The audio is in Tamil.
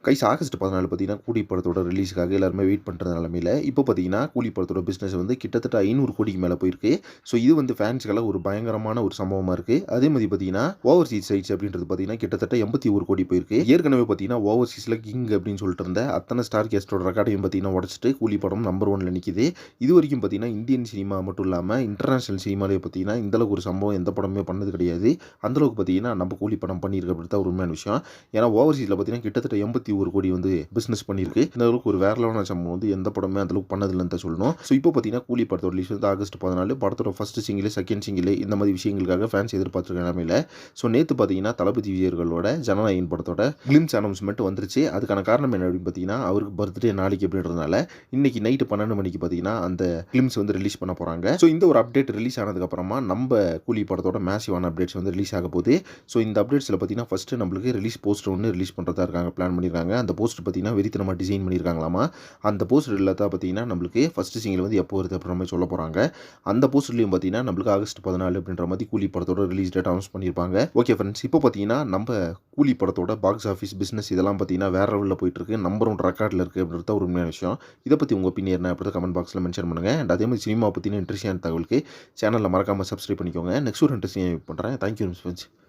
கைஸ் ஆகஸ்ட் 14 பார்த்தீங்கன்னா, கூலி படத்தோட ரிலீஸுக்காக எல்லாருமே வெயிட் பண்ற நிலமையில, இப்போ பார்த்தீங்கன்னா, கூலி படத்தோட பிசினஸ் வந்து கிட்டத்தட்ட 500 கோடிக்கு மேல போயிருக்கு. ஸோ இது வந்து ஃபேன்ஸ்க்கெல்லாம் ஒரு பயங்கரமான ஒரு சம்பவமா இருக்கு. அதே மாரி பார்த்தீங்கன்னா, ஓவர்சீஸ் ரைட்ஸ் அப்படின்றது பார்த்தீங்கன்னா, கிட்டத்தட்ட 81 கோடி போயிருக்கு. ஏற்கனவே பார்த்தீங்கன்னா, ஓவர்சீஸ்ல கிங் அப்படின்னு சொல்லிட்டு இருந்த அத்தனை ஸ்டார் கேஸ்டோட ரெக்கார்டையும் பார்த்தீங்கன்னா உடைச்சிட்டு, கூலி படம் நம்பர் 1ல நிக்குது. இதுவரைக்கும் பார்த்தீங்கன்னா, இந்தியன் சினிமா மட்டும் இல்லாம, இன்டர்நேஷனல் சினிமாலயே பார்த்தீங்கன்னா, இந்த அளவுக்கு ஒரு சம்பவம் எந்த படமுமே பண்ணது கிடையாது. அந்த அளவுக்கு பார்த்தீங்கன்னா, நம்ம கூலி படம் பண்ணியிருக்கு அப்படி தான் ஒரு உண்மையான விஷயம். ஏன்னா, ஓவர்சீஸ்ல பார்த்தீங்கன்னா, கிட்டத்தட்ட 81 கோடி வந்து பிசினஸ் பண்ணியிருக்கு. இந்த அளவுக்கு ஒரு வேற லெவலான சம்பவம் வந்து எந்த படமே அந்த அளவுக்கு பண்ணதில்லன்னு தான் சொல்லணும். ஸோ இப்போ பார்த்தீங்கன்னா, கூலி படத்தோட ரிலீஸ் வந்து ஆகஸ்ட் 14 படத்தோட ஃபர்ஸ்ட் சிங்கிள், செகண்ட் சிங்கிள் இந்த மாதிரி விஷயங்களுக்காக ஃபேன்ஸ் எதிர்பார்த்துருக்க நிலமையில, ஸோ நேத்து பார்த்தீங்கன்னா, தளபதி விஜயர்களோட ஜனநாயகன் படத்தோட கிளிம்ஸ் அனௌன்ஸ்மென்ட் வந்துருச்சு. அதுக்கான காரணம் என்ன அப்படின்னு பார்த்தீங்கன்னா, அவருக்கு பர்த்டே நாளைக்கு அப்படின்றதுனால, இன்னைக்கு நைட் 12 மணிக்கு பார்த்தீங்கன்னா, அந்த கிளிம்ஸ் வந்து ரிலீஸ் பண்ண போறாங்க. ஸோ இந்த ஒரு அப்டேட் ரிலீஸ் ஆனதுக்கு அப்புறமா நம்ம கூலி படத்தோட மேசிவான அப்டேட்ஸ் வந்து ரிலீஸ் ஆக போகுது. ஸோ இந்த அப்டேட்ஸ்ல பார்த்தீங்கன்னா, ஃபர்ஸ்ட் நம்மளுக்கு ரிலீஸ் போஸ்டர் ஒன்னு ரிலீஸ் பண்றதா இருக்காங்க, பிளான் பண்ணியிருக்காங்க. அந்த போஸ்டர் பார்த்தீங்கன்னா, வெறித்தனமா டிசைன் பண்ணியிருக்காங்களாமா. அந்த போஸ்டர்ல தான் பார்த்தீங்கன்னா, நம்மளுக்கு ஃபர்ஸ்ட் சிங்கிள் வந்து எப்போ வருது அப்படின்ற மாதிரி சொல்லப் போறாங்க. அந்த போஸ்டர்லயும் பார்த்தீங்கன்னா, நம்மளுக்கு ஆகஸ்ட் 14 அப்படின்ற மாதிரி கூலி படத்தோட ரிலீஸ் டேட் அனௌன்ஸ் பண்ணியிருப்பாங்க. ஓகே ஃப்ரெண்ட்ஸ், இப்போ பார்த்தீங்கன்னா, நம்ம கூலி படத்தோட பாக்ஸ் ஆஃபீஸ் பிசினஸ் இதெல்லாம் பார்த்தீங்கன்னா, வேற லெவல்ல போயிட்டு இருக்கு. நம்பர் 1 ரெக்கார்ட்ல இருக்கு அப்படின்றது தான் ஒரு உண்மையான விஷயம். இதை பத்தி உங்க ஒப்பீனியன் என்ன அப்படின்றத கமெண்ட் பாக்ஸ்ல மென்ஷன் பண்ணுங்க. அண்ட் அதே மாதிரி சினிமா பத்தின இன்ட்ரெஸ்டிங்கான தகவலுக்கு சேனலை மறக்காம சப்ஸ்கிரைப் பண்ணிக்கோங்க. நெக்ஸ்ட் ஒரு இன்ட்ரெஸ்டிங் பண்றேன். Thank you friends.